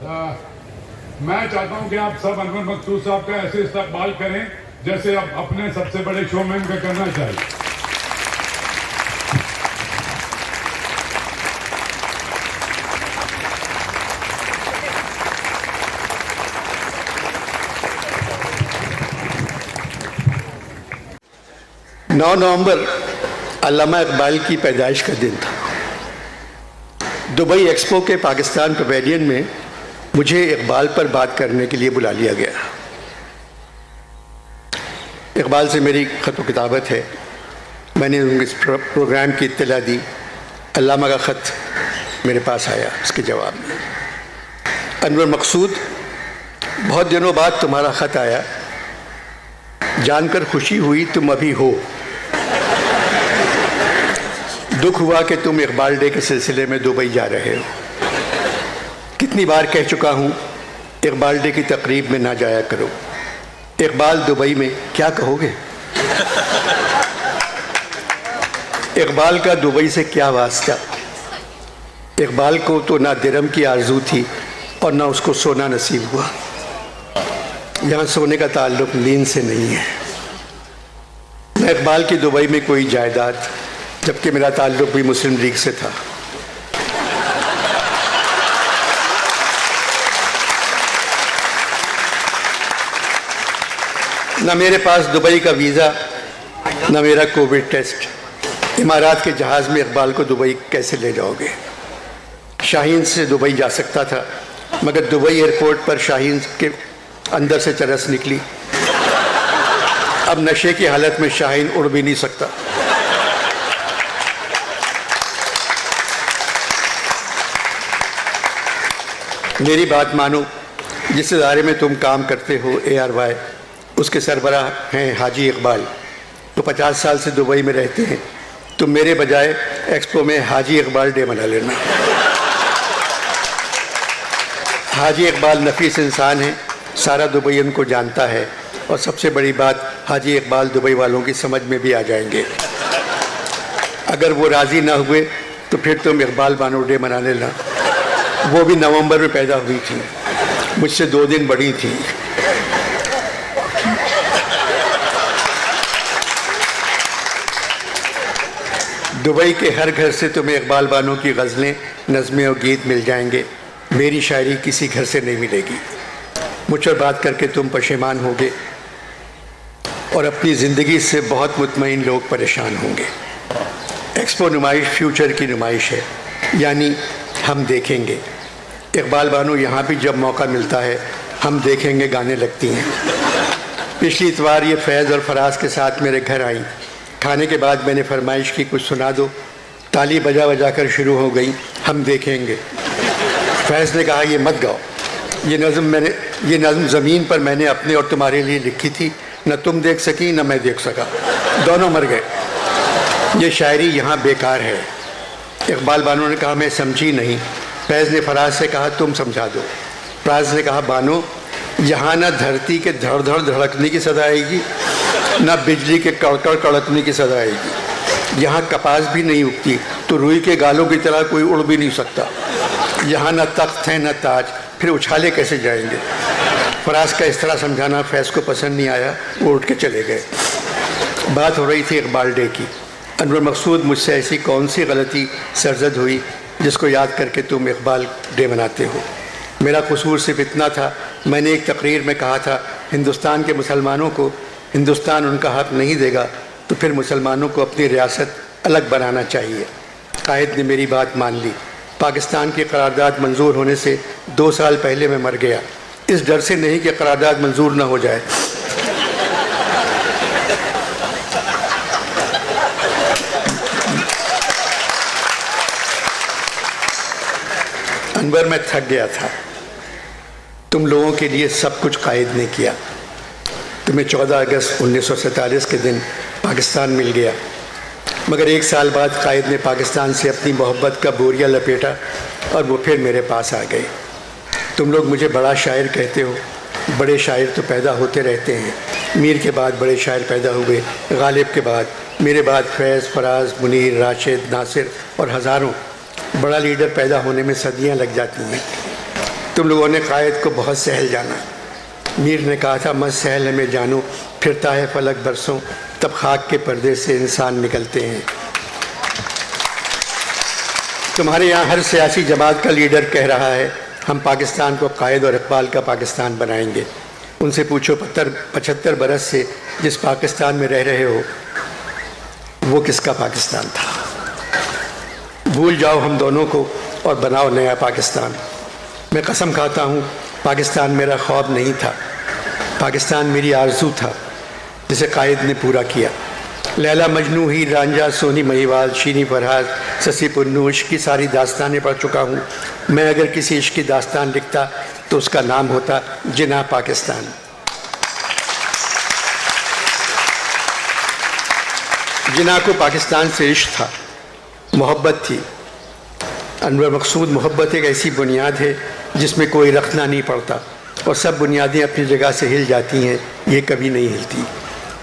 मैं चाहता हूं कि आप सब अनवर मकसूद साहब का ऐसे इस्तकबाल करें जैसे आप अपने सबसे बड़े शोमैन का करना चाहिए। नवंबर अल्लामा इकबाल की पैदाइश का दिन था। दुबई एक्सपो के पाकिस्तान पवेलियन में मुझे इकबाल पर बात करने के लिए बुला लिया गया। इकबाल से मेरी ख़त व किताबत है। मैंने उनको इस प्रोग्राम की इत्तला दी। अल्लामा का ख़त मेरे पास आया। उसके जवाब में, अनवर मकसूद, बहुत दिनों बाद तुम्हारा ख़त आया, जानकर खुशी हुई तुम अभी हो। दुख हुआ कि तुम इकबाल डे के सिलसिले में दुबई जा रहे हो। कितनी बार कह चुका हूँ इकबाल डे की तकरीब में ना जाया करो। इकबाल दुबई में क्या कहोगे? इकबाल का दुबई से क्या वास्ता? इकबाल को तो ना दिरहम की आरजू थी और ना उसको सोना नसीब हुआ। यहाँ सोने का ताल्लुक नींद से नहीं है। न इकबाल की दुबई में कोई जायदाद, जबकि मेरा ताल्लुक भी मुस्लिम लीग से था। न मेरे पास दुबई का वीज़ा, न मेरा कोविड टेस्ट। इमारात के जहाज़ में इकबाल को दुबई कैसे ले जाओगे? शाहीन से दुबई जा सकता था, मगर दुबई एयरपोर्ट पर शाहीन के अंदर से चरस निकली। अब नशे की हालत में शाहीन उड़ भी नहीं सकता। मेरी बात मानो, जिस इदारे में तुम काम करते हो ARY, उसके सरबराह हैं हाजी इकबाल, तो 50 साल से दुबई में रहते हैं। तुम मेरे बजाय एक्सपो में हाजी इकबाल डे मना लेना। हाजी इकबाल नफीस इंसान है, सारा दुबई उनको जानता है, और सबसे बड़ी बात, हाजी इकबाल दुबई वालों की समझ में भी आ जाएंगे। अगर वो राज़ी ना हुए तो फिर तुम इकबाल बानो डे मना लेना। वो भी नवंबर में पैदा हुई थी, मुझसे 2 दिन बड़ी थी। दुबई के हर घर से तुम्हें इकबाल बानो की गज़लें, नज़में और गीत मिल जाएंगे। मेरी शायरी किसी घर से नहीं मिलेगी। मुझसे बात करके तुम पशेमान होगे और अपनी ज़िंदगी से बहुत मुतमईन लोग परेशान होंगे। एक्सपो नुमाइश फ्यूचर की नुमाइश है, यानी हम देखेंगे। इकबाल बानो यहाँ भी जब मौका मिलता है हम देखेंगे गाने लगती हैं। पिछली इतवार ये फैज़ और फराज के साथ मेरे घर आई। खाने के बाद मैंने फरमाइश की कुछ सुना दो। ताली बजा बजा कर शुरू हो गई, हम देखेंगे। फैज़ ने कहा ये मत गाओ, ये नज़म ज़मीन पर मैंने अपने और तुम्हारे लिए लिखी थी, न तुम देख सकी न मैं देख सका, दोनों मर गए। ये शायरी यहाँ बेकार है। इकबाल बानो ने कहा मैं समझी नहीं। फैज़ ने फराज से कहा तुम समझा दो। फराज ने कहा बानो, यहाँ ना धरती के धड़ धड़ धड़कने की सदा आएगी, ना बिजली के कड़कड़ कड़कने की सदा आएगी। यहाँ कपास भी नहीं उगती, तो रुई के गालों की तरह कोई उड़ भी नहीं सकता। यहाँ ना तख्त है न ताज, फिर उछाले कैसे जाएंगे? फराज का इस तरह समझाना फैज़ को पसंद नहीं आया, वो उठ के चले गए। बात हो रही थी इकबाल डे की। अनवर मकसूद, मुझसे ऐसी कौन सी गलती सरजद हुई जिसको याद करके तुम इकबाल डे मनाते हो? मेरा कसूर सिर्फ इतना था, मैंने एक तकरीर में कहा था हिंदुस्तान के मुसलमानों को हिंदुस्तान उनका हक़ नहीं देगा तो फिर मुसलमानों को अपनी रियासत अलग बनाना चाहिए। कायद ने मेरी बात मान ली। पाकिस्तान की करारदाद मंजूर होने से 2 साल पहले मैं मर गया, इस डर से नहीं कि करारदाद मंजूर ना हो जाए। अनवर, मैं थक गया था। तुम लोगों के लिए सब कुछ कायद ने किया। तुम्हें 14 अगस्त 1947 के दिन पाकिस्तान मिल गया, मगर 1 साल बाद कायद ने पाकिस्तान से अपनी मोहब्बत का बोरिया लपेटा और वो फिर मेरे पास आ गए। तुम लोग मुझे बड़ा शायर कहते हो। बड़े शायर तो पैदा होते रहते हैं। मीर के बाद बड़े शायर पैदा हुए, गालिब के बाद, मेरे बाद फैज़, फराज, मुनीर, राशिद, नासिर और हज़ारों। बड़ा लीडर पैदा होने में सदियां लग जाती हैं। तुम लोगों ने कायद को बहुत सहल जाना। मीर ने कहा था, मत सहल हमें जानो, फिरता है फलक बरसों, तब खाक के पर्दे से इंसान निकलते हैं। तुम्हारे यहाँ हर सियासी जमात का लीडर कह रहा है हम पाकिस्तान को कायद और इकबाल का पाकिस्तान बनाएंगे। उनसे पूछो 75 बरस से जिस पाकिस्तान में रह रहे हो वो किसका पाकिस्तान था? भूल जाओ हम दोनों को और बनाओ नया पाकिस्तान। मैं कसम खाता हूँ पाकिस्तान मेरा ख्वाब नहीं था, पाकिस्तान मेरी आरज़ू था जिसे कायद ने पूरा किया। लैला मजनू, हीर रांझा, सोनी महिवाल, शीनी फरहाद, ससी पुन्नू, इश्क की सारी दास्तानें पढ़ चुका हूँ। मैं अगर किसी इश्क की दास्तान लिखता तो उसका नाम होता जिन्ना पाकिस्तान। जिन्ना को पाकिस्तान से इश्क था, मोहब्बत थी। अनवर मकसूद, मोहब्बत एक ऐसी बुनियाद है जिसमें कोई रखना नहीं पड़ता और सब बुनियादें अपनी जगह से हिल जाती हैं, ये कभी नहीं हिलती।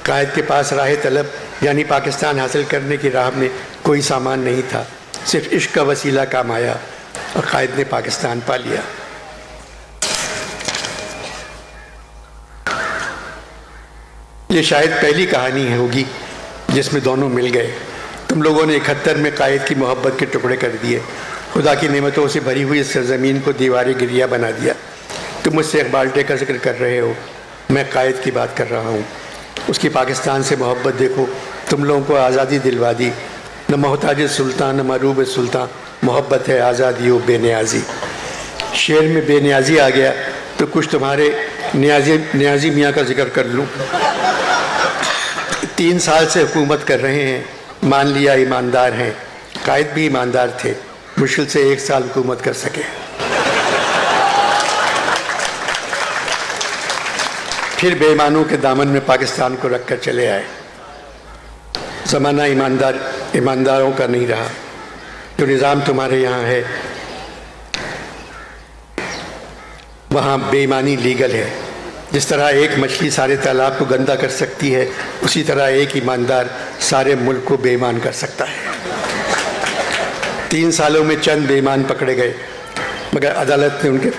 कायद के पास राह तलब यानी पाकिस्तान हासिल करने की राह में कोई सामान नहीं था, सिर्फ इश्क का वसीला काम आया और कायद ने पाकिस्तान पा लिया। ये शायद पहली कहानी होगी जिसमें दोनों मिल गए। तुम लोगों ने 71 में कायद की मोहब्बत के टुकड़े कर दिए, खुदा की नेमतों से भरी हुई इस सरजमीन को दीवारी गिरिया बना दिया। तुम मुझसे इकबाल डे का जिक्र कर रहे हो, मैं कायद की बात कर रहा हूँ। उसकी पाकिस्तान से मोहब्बत देखो, तुम लोगों को आज़ादी दिलवा दी। न मोहताज सुल्तान न मरूब सुल्तान, मोहब्बत है आज़ादी व बेनियाजी। शेर में बेनियाजी आ गया तो कुछ तुम्हारे न्याजी मियाँ का जिक्र कर लूँ। 3 साल से हुकूमत कर रहे हैं, मान लिया ईमानदार हैं। कायद भी ईमानदार थे, मुश्किल से 1 साल हुकूमत कर सके। फिर बेईमानों के दामन में पाकिस्तान को रखकर चले आए। ज़माना ईमानदारों का नहीं रहा। जो निज़ाम तुम्हारे यहाँ है वहाँ बेईमानी लीगल है। जिस तरह एक मछली सारे तालाब को गंदा कर सकती है, उसी तरह एक ईमानदार सारे मुल्क को बेईमान कर सकता है। 3 सालों में चंद बेईमान पकड़े गए, मगर अदालत उनके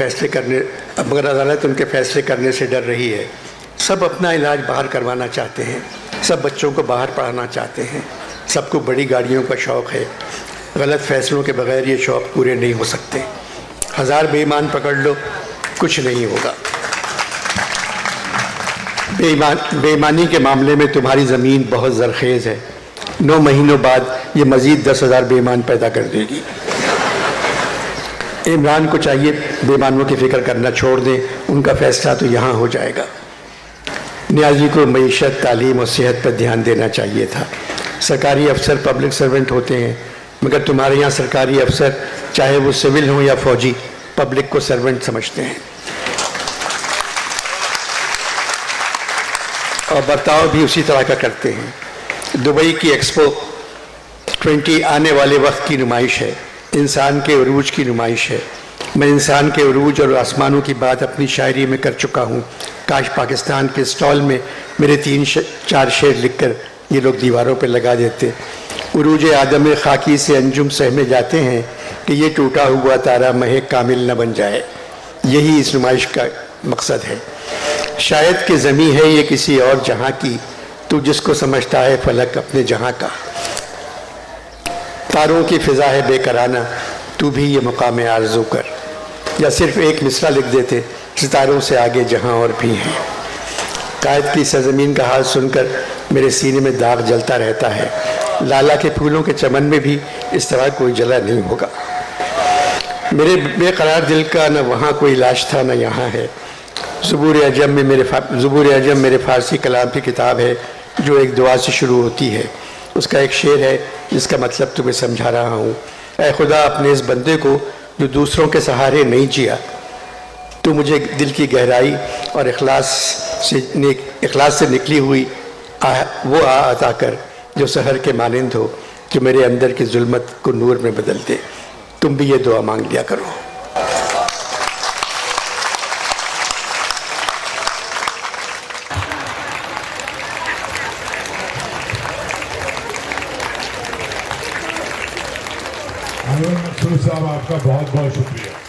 फैसले करने से डर रही है। सब अपना इलाज बाहर करवाना चाहते हैं, सब बच्चों को बाहर पढ़ाना चाहते हैं, सबको बड़ी गाड़ियों का शौक़ है। गलत फैसलों के बगैर ये शौक़ पूरे नहीं हो सकते। 1000 बेईमान पकड़ लो, कुछ नहीं होगा। बेईमानी के मामले में तुम्हारी ज़मीन बहुत ज़रखेज़ है। 9 महीनों बाद ये मज़ीद 10,000 बेईमान पैदा कर देगी। इमरान को चाहिए बेईमानों की फ़िक्र करना छोड़ दें, उनका फ़ैसला तो यहाँ हो जाएगा। न्याजी को मईशत, तालीम और सेहत पर ध्यान देना चाहिए था। सरकारी अफसर पब्लिक सर्वेंट होते हैं, मगर तुम्हारे यहाँ सरकारी अफसर चाहे वो सिविल हों या फ़ौजी, पब्लिक को सर्वेंट समझते हैं और बर्ताव भी उसी तरह का करते हैं। दुबई की एक्सपो 20 आने वाले वक्त की नुमाइश है, इंसान के उरूज की नुमाइश है। मैं इंसान के उरूज और आसमानों की बात अपनी शायरी में कर चुका हूँ। काश पाकिस्तान के स्टॉल में मेरे 3-4 शेर लिखकर ये लोग दीवारों पर लगा देते। उरूज आदम खाकी से अंजुम सहमे जाते हैं कि ये टूटा हुआ तारा महे कामिल न बन जाए। यही इस नुमाइश का मकसद है। शायद कि ज़मी है ये किसी और जहाँ की, तू जिसको समझता है फलक अपने जहाँ का। तारों की फ़िज़ा है बेकराना, तू भी ये मुकाम आरज़ू कर। या सिर्फ एक मिसरा लिख देते, सितारों से आगे जहाँ और भी हैं। कायद की सरज़मीन का हाल सुनकर मेरे सीने में दाग जलता रहता है। लाला के फूलों के चमन में भी इस तरह कोई जला नहीं होगा। मेरे बेकरार दिल का न वहाँ कोई इलाज था न यहाँ है। ज़ुबूर अजम मेरे फ़ारसी कलाम की किताब है जो एक दुआ से शुरू होती है। उसका एक शेर है जिसका मतलब तुम्हें समझा रहा हूँ। ऐ खुदा, अपने इस बंदे को जो दूसरों के सहारे नहीं जिया, तो मुझे दिल की गहराई और इखलास से निकली हुई वो अता कर जो सहर के मानिंद हो, जो मेरे अंदर की जुल्मत को नूर में बदल दे। तुम भी ये दुआ मांग लिया करो। अनवर मकसूद साहब, आपका बहुत बहुत शुक्रिया।